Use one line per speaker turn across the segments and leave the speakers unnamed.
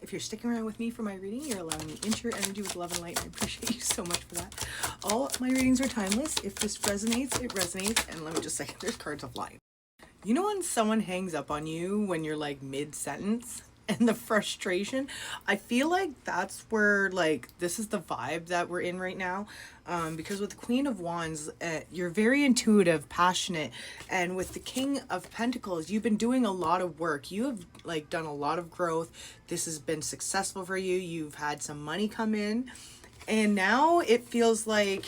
If you're sticking around with me for my reading, you're allowing me into your energy with love and light, and I appreciate you so much for that. All my readings are timeless. If this resonates, it resonates. And let me just say, there's cards of light. You know when someone hangs up on you when you're like mid-sentence? And the frustration, I feel like that's where, like, this is the vibe that we're in right now, because with the Queen of Wands, you're very intuitive, passionate, and with the King of Pentacles, you've been doing a lot of work. You have like done a lot of growth. This has been successful for you. You've had some money come in, and now it feels like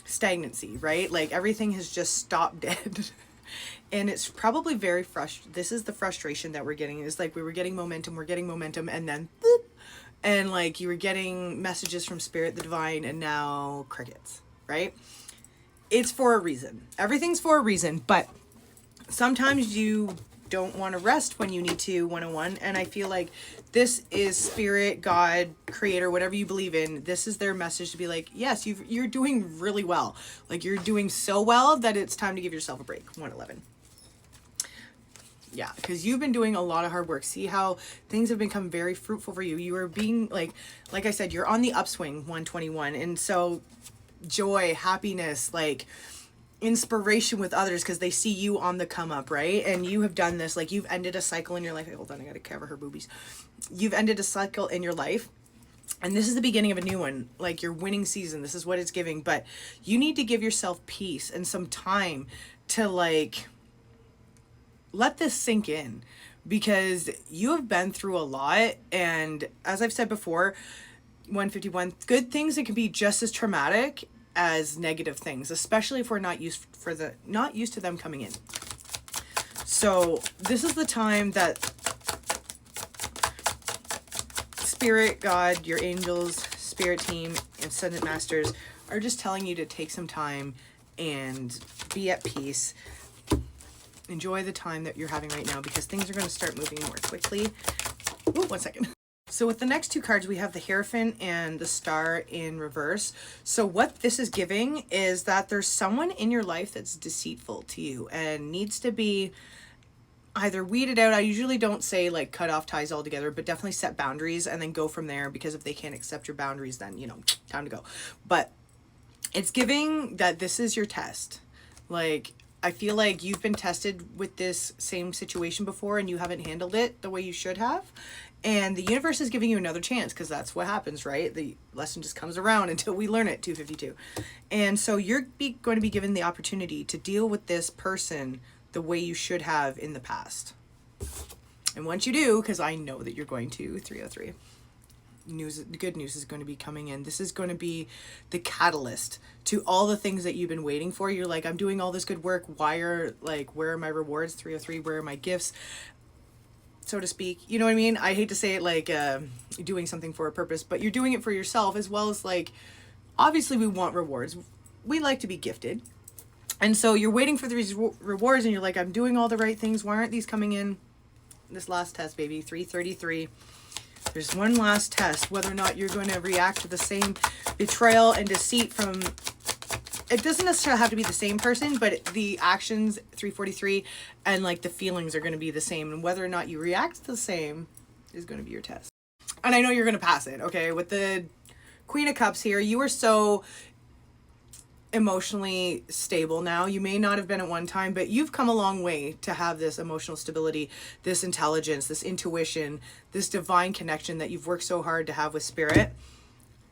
stagnancy, right? Like everything has just stopped dead. And it's probably very this is the frustration that we're getting. It's like we were getting momentum, and then boop, and like you were getting messages from Spirit, the Divine, and now crickets, right? It's for a reason. Everything's for a reason, but sometimes you don't want to rest when you need to, 101. And I feel like this is Spirit, God, Creator, whatever you believe in. This is their message to be like, yes, you're doing really well. Like you're doing so well that it's time to give yourself a break. 111. Yeah, because you've been doing a lot of hard work. See how things have become very fruitful for you. You are being like I said, you're on the upswing, 121. And so joy, happiness, like inspiration with others because they see you on the come up, right? And you have done this, like you've ended a cycle in your life. Hey, hold on, I gotta cover her boobies. You've ended a cycle in your life, and this is the beginning of a new one, like your winning season. This is what it's giving, but you need to give yourself peace and some time to like let this sink in, because you have been through a lot. And as I've said before, 151, good things, it can be just as traumatic as negative things, especially if we're not used to them coming in. So this is the time that Spirit, God, your angels, Spirit team, and Ascendant Masters are just telling you to take some time and be at peace. Enjoy the time that you're having right now, because things are going to start moving more quickly. Ooh, 1 second. So with the next two cards, we have the Hierophant and the Star in reverse. So what this is giving is that there's someone in your life that's deceitful to you and needs to be either weeded out. I usually don't say like cut off ties altogether, but definitely set boundaries and then go from there, because if they can't accept your boundaries, then, you know, time to go. But it's giving that this is your test. Like, I feel like you've been tested with this same situation before and you haven't handled it the way you should have. And the universe is giving you another chance, because that's what happens, right? The lesson just comes around until we learn it, 252. And so you're going to be given the opportunity to deal with this person the way you should have in the past. And once you do, because I know that you're going to, 303. Good news is going to be coming in. This is going to be the catalyst to all the things that you've been waiting for. You're like, I'm doing all this good work. Where are my rewards? 303. Where are my gifts, so to speak? You know what I mean? I hate to say it like doing something for a purpose, but you're doing it for yourself as well as, like, obviously we want rewards. We like to be gifted. And so you're waiting for these rewards and you're like, I'm doing all the right things. Why aren't these coming in? This last test, baby, 333. There's one last test, whether or not you're going to react to the same betrayal and deceit from, it doesn't necessarily have to be the same person, but the actions, 343, and like the feelings are going to be the same. And whether or not you react the same is going to be your test. And I know you're going to pass it, okay? With the Queen of Cups here, you are so emotionally stable now. You may not have been at one time, but you've come a long way to have this emotional stability, this intelligence, this intuition, this divine connection that you've worked so hard to have with Spirit.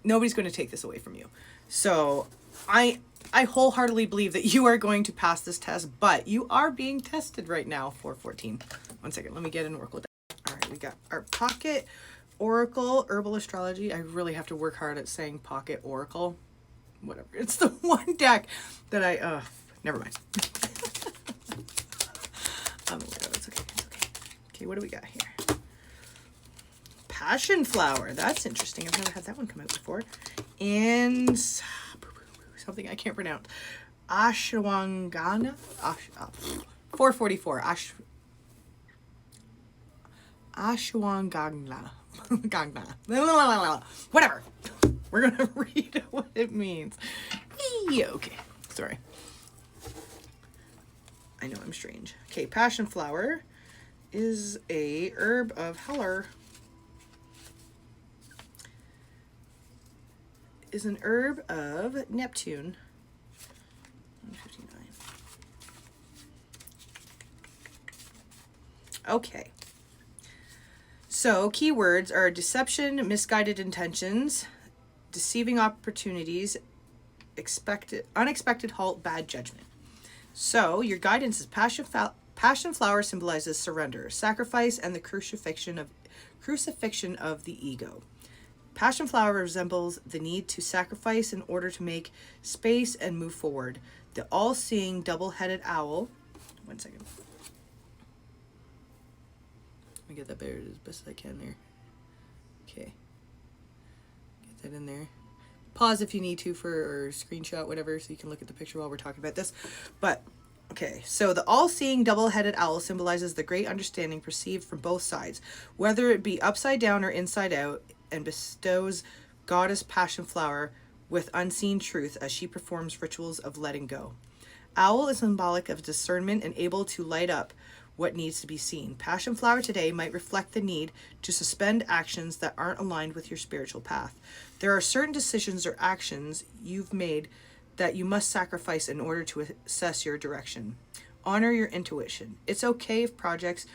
Nobody's going to take this away from you. So I wholeheartedly believe that you are going to pass this test, but you are being tested right now. 414. 1 second, let me get an oracle deck. All right, we got our pocket oracle, herbal astrology. I really have to work hard at saying pocket oracle. Whatever. It's the one deck that I, never mind. I'm aware of it. It's okay. It's okay. Okay, what do we got here? Passion flower. That's interesting. I've never had that one come out before. And something I can't pronounce. Ashwagandha. 444. Ashwagandha. Whatever. We're going to read what it means. Okay. Sorry. I know I'm strange. Okay, passion flower. is a herb of Heller. Is an herb of Neptune. 159. Okay. So keywords are deception, misguided intentions, deceiving opportunities, unexpected halt, bad judgment. So your guidance is passion flower symbolizes surrender, sacrifice, and the crucifixion of the ego. Passion flower resembles the need to sacrifice in order to make space and move forward. The all-seeing double-headed owl. One second. Let me get that buried as best as I can there. Okay. Get that in there. Pause if you need to or screenshot, whatever, so you can look at the picture while we're talking about this. But, okay, so the all-seeing double-headed owl symbolizes the great understanding perceived from both sides, whether it be upside down or inside out, and bestows goddess passion flower with unseen truth as she performs rituals of letting go. Owl is symbolic of discernment and able to light up what needs to be seen. Passion flower today might reflect the need to suspend actions that aren't aligned with your spiritual path. There are certain decisions or actions you've made that you must sacrifice in order to assess your direction. Honor your intuition. It's okay if projects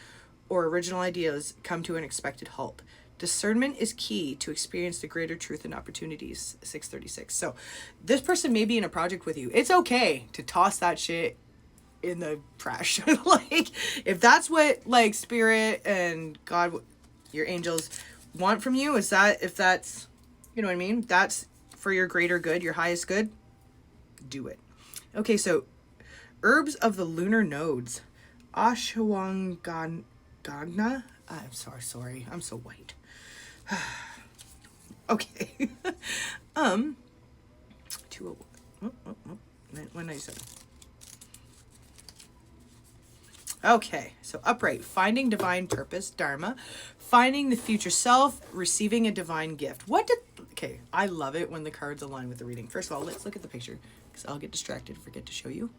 or original ideas come to an expected halt. Discernment is key to experience the greater truth and opportunities. 636. So this person may be in a project with you. It's okay to toss that shit in the trash. Like, if that's what like spirit and God, your angels want from you, is that, if that's, you know what I mean, that's for your greater good, your highest good, do it. Okay, so herbs of the lunar nodes. Ashwagandha. I'm sorry, I'm so white. Okay. 201. 197. Okay, so upright, finding divine purpose, dharma, finding the future self, receiving a divine gift. Okay, I love it when the cards align with the reading. First of all, let's look at the picture, because I'll get distracted, forget to show you.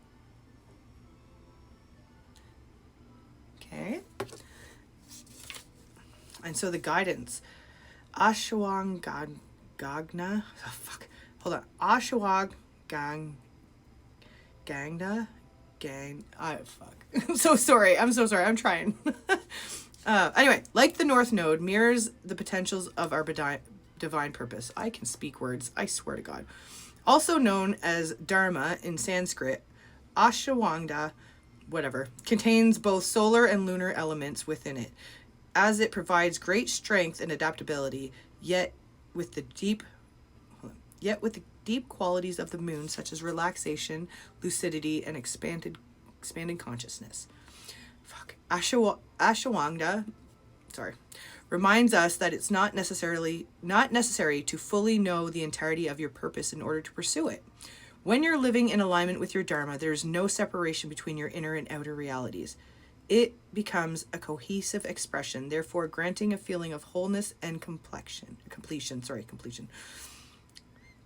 Okay. And so the guidance, Ashwagandha, I'm so sorry. I'm I'm trying. Anyway, like the North Node, mirrors the potentials of our divine purpose. I can speak words, I swear to God. Also known as Dharma in Sanskrit, Ashwagandha, whatever, contains both solar and lunar elements within it, as it provides great strength and adaptability, yet with the deep qualities of the moon, such as relaxation, lucidity, and expanding consciousness. Ashwagandha, reminds us that it's not necessary to fully know the entirety of your purpose in order to pursue it. When you're living in alignment with your dharma, there is no separation between your inner and outer realities. It becomes a cohesive expression, therefore granting a feeling of wholeness and completion.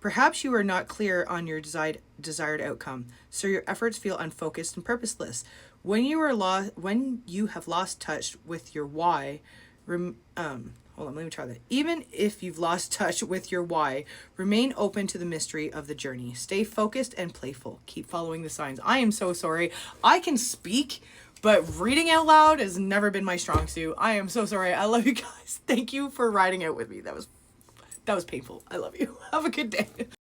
Perhaps you are not clear on your desired outcome, so your efforts feel unfocused and purposeless. When you have lost touch with your why, Even if you've lost touch with your why, remain open to the mystery of the journey. Stay focused and playful. Keep following the signs. I am so sorry. I can speak, but reading out loud has never been my strong suit. I am so sorry. I love you guys. Thank you for riding out with me. That was painful. I love you. Have a good day.